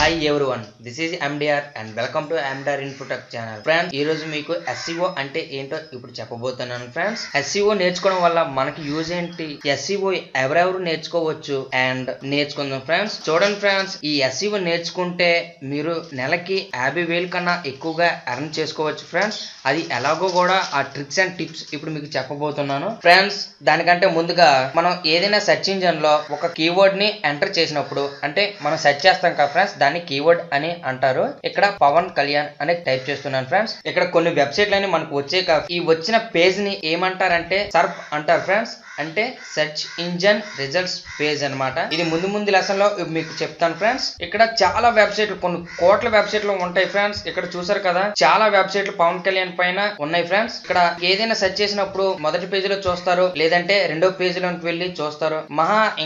Hi everyone, this is MDR and welcome to MDR Infotech channel. Friends, ఈ రోజు మీకు SEO అంటే ఏంటో ఇప్పుడు చెప్పబోతున్నాను ఫ్రెండ్స్. SEO నేర్చుకోవడం వల్ల మనకి యూజ్ ఏంటి, SEO ఎవరెవరు నేర్చుకోవచ్చు అండ్ నేర్చుకుందాం ఫ్రెండ్స్. చూడండి ఫ్రెండ్స్, ఈ SEO నేర్చుకుంటే మీరు నెలకి 50,000 కన్నా ఎక్కువగా ఎర్న్ చేసుకోవచ్చు ఫ్రెండ్స్. అది ఎలాగో కూడా ఆ ట్రిక్స్ అండ్ టిప్స్ ఇప్పుడు మీకు చెప్పబోతున్నాను ఫ్రెండ్స్. దానికంటే ముందుగా మనం ఏదైనా సెర్చ్ ఇంజిన్ లో ఒక కీవర్డ్ ని ఎంటర్ చేసినప్పుడు అంటే మనం సెర్చ్ చేస్తాం కదా ఫ్రెండ్స్, దాన్ని కీవర్డ్ అని అంటారు. ఇక్కడ పవన్ కళ్యాణ్ అని టైప్ చేస్తున్నాను ఫ్రెండ్స్. ఇక్కడ కొన్ని వెబ్సైట్లు అని మనకు వచ్చే ఈ వచ్చిన పేజ్ ని ఏమంటారంటే సర్ప్ అంటారు ఫ్రెండ్స్, అంటే సెర్చ్ ఇంజన్ రిజల్ట్స్ పేజ్ అన్నమాట. ఇది ముందు లెసన్ లో మీకు చెప్తాను ఫ్రెండ్స్. ఇక్కడ చాలా వెబ్సైట్లు, కొన్ని కోట్ల వెబ్సైట్లు ఉంటాయి ఫ్రెండ్స్. ఇక్కడ చూసారు కదా, చాలా వెబ్సైట్లు పవన్ కళ్యాణ్ పైన ఉన్నాయి ఫ్రెండ్స్. ఇక్కడ ఏదైనా సెర్చ్ చేసినప్పుడు మొదటి పేజ్ లో చూస్తారు, లేదంటే రెండో పేజ్ లోకి వెళ్ళి చూస్తారు.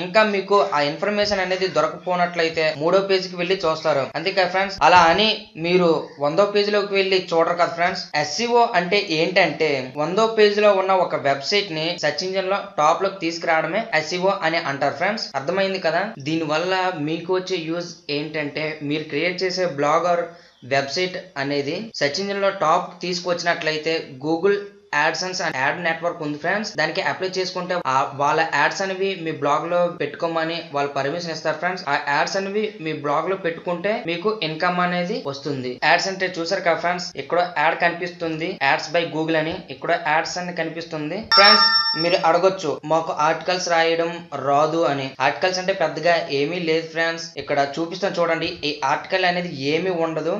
ఇంకా మీకు ఆ ఇన్ఫర్మేషన్ అనేది దొరకపోనట్లయితే మూడో పేజ్ కి వెళ్ళి చూస్తారు. అంతేకా ఫ్రెండ్స్, అలా అని మీరు 100వ పేజ్ లోకి వెళ్ళి చూడరు కదా ఫ్రెండ్స్. SEO అంటే ఏంటంటే 100వ పేజ్ లో ఉన్న ఒక వెబ్సైట్ ని సెర్చ్ ఇంజిన్ లో టాప్ లోకి తీసుకురావడమే SEO అని అంటారు ఫ్రెండ్స్. అర్థమైంది కదా. దీని వల్ల మీకు వచ్చే యూజ్ ఏంటంటే మీరు క్రియేట్ చేసే బ్లాగర్ వెబ్సైట్ అనేది సెర్చ్ ఇంజిన్ లో టాప్ తీసుకొచ్చినట్లయితే Google AdSense and ad network ఉంది ఫ్రెండ్స్. దానికి అప్లై చేసుకుంటే వాళ్ళ యాడ్స్ అనేవి మీ బ్లాగ్ లో పెట్టుకోమని వాళ్ళు పర్మిషన్ ఇస్తారు ఫ్రెండ్స్. ఆ యాడ్స్ అనేవి మీ బ్లాగ్ లో పెట్టుకుంటే మీకు ఇన్కమ్ అనేది వస్తుంది. యాడ్స్ అంటే చూసారు కదా ఫ్రెండ్స్, ఇక్కడ యాడ్ కనిపిస్తుంది, యాడ్స్ బై గూగుల్ అని ఇక్కడ యాడ్స్ అని కనిపిస్తుంది ఫ్రెండ్స్. మీరు అడగొచ్చు, మాకు ఆర్టికల్స్ రాయడం రాదు అని. ఆర్టికల్స్ అంటే పెద్దగా ఏమీ లేదు ఫ్రెండ్స్. ఇక్కడ చూపిస్తాను చూడండి. ఈ ఆర్టికల్ అనేది ఏమీ ఉండదు.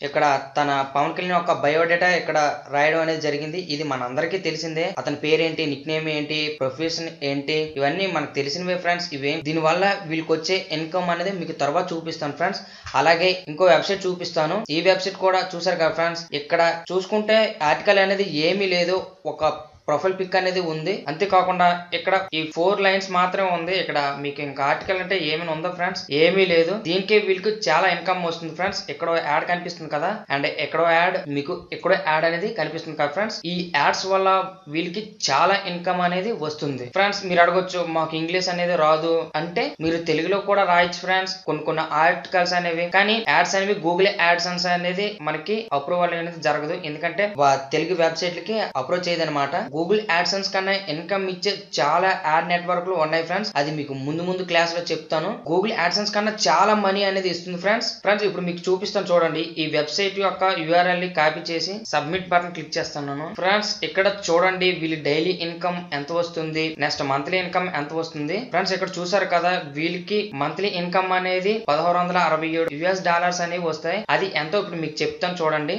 ఇక్కడ తన పవన్ కళ్యాణ్ యొక్క బయోడేటా ఇక్కడ రాయడం అనేది జరిగింది. ఇది మనందరికీ తెలిసిందే. అతని పేరేంటి, నిక్ నేమ్ ఏంటి, ప్రొఫెషన్ ఏంటి, ఇవన్నీ మనకు తెలిసినవే ఫ్రెండ్స్. దీని వల్ల వీళ్ళకి వచ్చే ఇన్కమ్ అనేది మీకు తర్వాత చూపిస్తాను ఫ్రెండ్స్. అలాగే ఇంకో వెబ్సైట్ చూపిస్తాను. ఈ వెబ్సైట్ కూడా చూసారు కదా ఫ్రెండ్స్. ఇక్కడ చూసుకుంటే ఆర్టికల్ అనేది ఏమీ లేదు, ఒక ప్రొఫైల్ పిక్ అనేది ఉంది. అంతేకాకుండా ఇక్కడ ఈ 4 లైన్స్ మాత్రమే ఉంది. ఇక్కడ మీకు ఇంకా ఆర్టికల్ అంటే ఏమైనా ఉందా ఫ్రెండ్స్? ఏమీ లేదు. దీనికి వీళ్ళకి చాలా ఇన్కమ్ వస్తుంది ఫ్రెండ్స్. ఎక్కడో యాడ్ కనిపిస్తుంది కదా, అండ్ ఎక్కడో యాడ్, మీకు ఎక్కడో యాడ్ అనేది కనిపిస్తుంది కదా ఫ్రెండ్స్. ఈ యాడ్స్ వల్ల వీళ్ళకి చాలా ఇన్కమ్ అనేది వస్తుంది ఫ్రెండ్స్. మీరు అడగొచ్చు, మాకు ఇంగ్లీష్ అనేది రాదు అంటే మీరు తెలుగులో కూడా రాయొచ్చు ఫ్రెండ్స్ కొన్ని ఆర్టికల్స్ అనేవి. కానీ యాడ్స్ అనేవి గూగుల్ యాడ్సెన్స్ అనేది మనకి అప్రూవల్ అనేది జరగదు, ఎందుకంటే తెలుగు వెబ్సైట్లకి అప్రోచ్ చేయదనమాట. గూగుల్ యాడ్సెన్స్ కన్నా ఇన్కమ్ ఇచ్చే చాలా యాడ్ నెట్వర్క్లు ఉన్నాయి ఫ్రెండ్స్. అది మీకు ముందు క్లాస్ లో చెప్తాను. గూగుల్ యాడ్సెన్స్ కన్నా చాలా మనీ అనేది ఇస్తుంది ఫ్రెండ్స్. ఇప్పుడు మీకు చూపిస్తాను చూడండి. ఈ వెబ్సైట్ యొక్క URL ని కాపీ చేసి సబ్మిట్ బటన్ క్లిక్ చేస్తున్నాను ఫ్రెండ్స్. ఇక్కడ చూడండి వీళ్ళ డైలీ ఇన్కమ్ ఎంత వస్తుంది, నెక్స్ట్ మంత్లీ ఇన్కమ్ ఎంత వస్తుంది ఫ్రెండ్స్. ఇక్కడ చూసారు కదా, వీళ్ళకి మంత్లీ ఇన్కమ్ అనేది $1667 అనేవి వస్తాయి. అది ఎంతో ఇప్పుడు మీకు చెప్తాను చూడండి.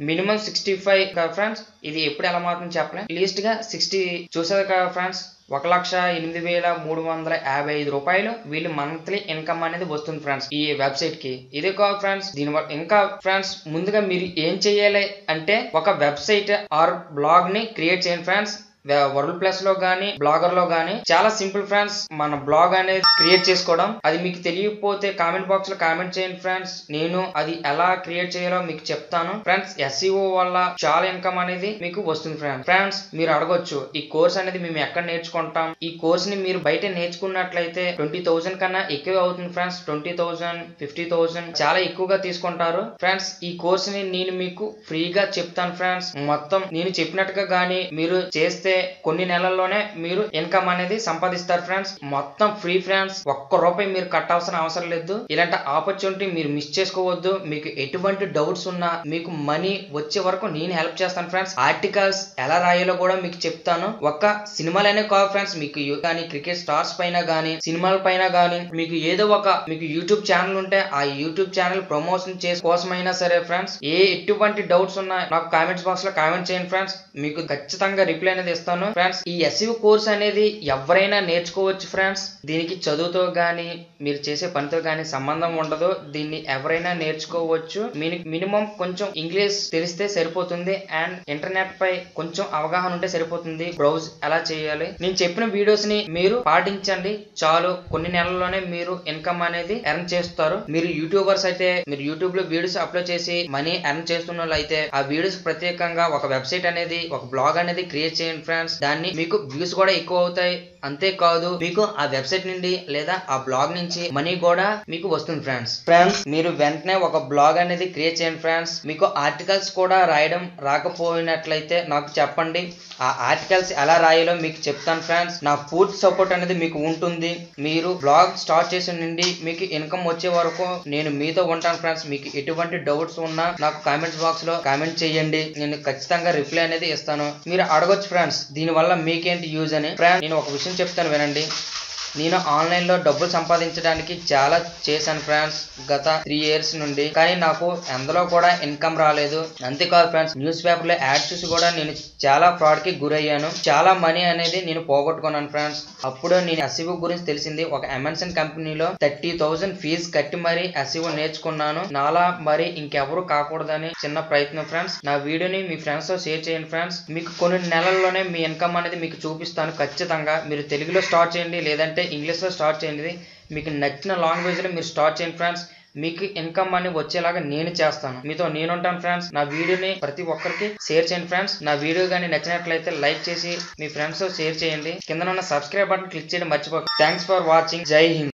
మినిమం 65 కదా ఫ్రెండ్స్. ఇది ఎప్పుడు ఎలా మారుతుందో చెప్పలే. లీస్ట్ గా 60 చూసారు కదా ఫ్రెండ్స్. 1,08,355 రూపాయలు వీళ్ళు మంత్లీ ఇన్కమ్ అనేది వస్తుంది ఫ్రెండ్స్ ఈ వెబ్సైట్ కి. ఇదే కాదు ఫ్రెండ్స్, దీనివల్ల ఇంకా ఫ్రెండ్స్ ముందుగా మీరు ఏం చేయాలి అంటే ఒక వెబ్సైట్ ఆర్ బ్లాగ్ ని క్రియేట్ చేయండి ఫ్రెండ్స్. వరల్డ్ ప్లస్ లో గానీ బ్లాగర్ లో గానీ చాలా సింపుల్ ఫ్రెండ్స్ మన బ్లాగ్ అనేది క్రియేట్ చేసుకోవడం. అది మీకు తెలియకపోతే కామెంట్ బాక్స్ లో కామెంట్ చేయండి ఫ్రెండ్స్. నేను అది ఎలా క్రియేట్ చేయాలో మీకు చెప్తాను ఫ్రెండ్స్. SEO వల్ల చాలా ఇన్కమ్ అనేది మీకు వస్తుంది ఫ్రెండ్స్. మీరు అడగొచ్చు, ఈ కోర్స్ అనేది మేము ఎక్కడ నేర్చుకుంటాం? ఈ కోర్స్ ని మీరు బయట నేర్చుకున్నట్లయితే 20,000 కన్నా ఎక్కువ అవుతుంది ఫ్రెండ్స్. 20,000 50,000 చాలా ఎక్కువగా తీసుకుంటారు ఫ్రెండ్స్. ఈ కోర్స్ ని నేను మీకు ఫ్రీగా చెప్తాను ఫ్రెండ్స్. మొత్తం నేను చెప్పినట్టుగా గానీ మీరు చేస్తే కొన్ని నెలల్లోనే మీరు ఇన్కమ్ అనేది సంపాదిస్తారు ఫ్రెండ్స్. మొత్తం ఫ్రీ ఫ్రెండ్స్. ₹1 మీరు కట్టాల్సిన అవసరం లేదు. ఇలాంటి ఆపర్చునిటీ మీరు మిస్ చేసుకోవద్దు. మీకు ఎటువంటి డౌట్స్ ఉన్నా మీకు మనీ వచ్చే వరకు నేను హెల్ప్ చేస్తాను ఫ్రెండ్స్. ఆర్టికల్స్ ఎలా రాయాలో కూడా మీకు చెప్తాను. ఒక్క సినిమాలనే కాదు ఫ్రెండ్స్, మీకు కానీ క్రికెట్ స్టార్స్ పైన గానీ సినిమాల పైన గానీ మీకు ఏదో మీకు యూట్యూబ్ ఛానల్ ఉంటే ఆ యూట్యూబ్ ఛానల్ ప్రమోషన్ కోసమైనా సరే ఫ్రెండ్స్, ఎటువంటి డౌట్స్ ఉన్నా నాకు కామెంట్స్ బాక్స్ లో కామెంట్ చేయండి ఫ్రెండ్స్. మీకు ఖచ్చితంగా రిప్లై అనేది ఇస్తాను ఫ్రెండ్స్. ఈ SEO కోర్స్ అనేది ఎవరైనా నేర్చుకోవచ్చు ఫ్రెండ్స్. దీనికి చదువుతో గానీ మీరు చేసే పనితో గానీ సంబంధం ఉండదు. దీన్ని ఎవరైనా నేర్చుకోవచ్చు. మినిమం కొంచెం ఇంగ్లీష్ తెలిస్తే సరిపోతుంది అండ్ ఇంటర్నెట్ పై కొంచెం అవగాహన ఉంటే సరిపోతుంది. బ్రౌజ్ ఎలా చేయాలి, నేను చెప్పిన వీడియోస్ ని మీరు పాటించండి చాలు. కొన్ని నెలల్లోనే మీరు ఇన్కమ్ అనేది ఎర్న్ చేస్తారు. మీరు యూట్యూబర్స్ అయితే మీరు యూట్యూబ్ లో వీడియోస్ అప్లోడ్ చేసి మనీ ఎర్న్ చేస్తున్న వాళ్ళు అయితే ఆ వీడియోస్ ప్రత్యేకంగా ఒక వెబ్సైట్ అనేది ఒక బ్లాగ్ అనేది క్రియేట్ చేయండి ఫ్రెండ్స్. దాన్ని మీకు వ్యూస్ కూడా ఎక్కువ అవుతాయి. అంతేకాదు మీకు ఆ వెబ్సైట్ నుండి లేదా ఆ బ్లాగ్ నుంచి మనీ కూడా మీకు వస్తుంది ఫ్రెండ్స్. మీరు వెంటనే ఒక బ్లాగ్ అనేది క్రియేట్ చేయండి ఫ్రెండ్స్. మీకు ఆర్టికల్స్ కూడా రాయడం రాకపోయినట్లయితే నాకు చెప్పండి. ఆ ఆర్టికల్స్ ఎలా రాయాలో మీకు చెప్తాను ఫ్రెండ్స్. నా పూర్తి సపోర్ట్ అనేది మీకు ఉంటుంది. మీరు బ్లాగ్ స్టార్ట్ చేసిన నుండి మీకు ఇన్కమ్ వచ్చే వరకు నేను మీతో ఉంటాను ఫ్రెండ్స్. మీకు ఎటువంటి డౌట్స్ ఉన్నా నాకు కామెంట్స్ బాక్స్ లో కామెంట్ చేయండి. నేను ఖచ్చితంగా రిప్లై అనేది ఇస్తాను. మీరు అడగొచ్చు ఫ్రెండ్స్ దీని వల్ల మీకేంటి యూజ్ అని. ఫ్రెండ్స్ నేను ఒక విషయం చెప్తాను వినండి. నేను ఆన్లైన్ లో డబ్బులు సంపాదించడానికి చాలా చేశాను ఫ్రెండ్స్ గత 3 years నుండి. కానీ నాకు అందులో కూడా ఇన్కమ్ రాలేదు. అంతేకాదు ఫ్రెండ్స్ న్యూస్ పేపర్ లో యాడ్ చూసి కూడా నేను చాలా ఫ్రాడ్ కి గురయ్యాను. చాలా మనీ అనేది నేను పోగొట్టుకున్నాను ఫ్రెండ్స్. అప్పుడు నేను SEO గురించి తెలిసింది. ఒక MNC కంపెనీలో 30,000 ఫీజు కట్టి మరి SEO నేర్చుకున్నాను. నాలా మరి ఇంకెవరు కాకూడదని చిన్న ప్రయత్నం ఫ్రెండ్స్. నా వీడియోని మీ ఫ్రెండ్స్ తో షేర్ చేయండి ఫ్రెండ్స్. మీకు కొన్ని నెలల్లోనే మీ ఇన్కమ్ అనేది మీకు చూపిస్తాను ఖచ్చితంగా. మీరు తెలుగులో స్టార్ట్ చేయండి లేదంటే ఇంగ్లీష్ లో స్టార్ట్ చేయండి. మీకు నచ్చిన లాంగ్వేజ్ లో మీరు స్టార్ట్ చేయండి ఫ్రెండ్స్. మీకు ఇన్కమ్ అని వచ్చేలాగా నేను చేస్తాను. మీతో నేను ఉంటాను ఫ్రెండ్స్. నా వీడియోని ప్రతి ఒక్కరికి షేర్ చేయండి ఫ్రెండ్స్. నా వీడియో కానీ నచ్చినట్లయితే లైక్ చేసి మీ ఫ్రెండ్స్ తో షేర్ చేయండి. కింద ఉన్న సబ్స్క్రైబ్ బటన్ క్లిక్ చేయడం మర్చిపోకండి. Thanks for watching. జై హింద్.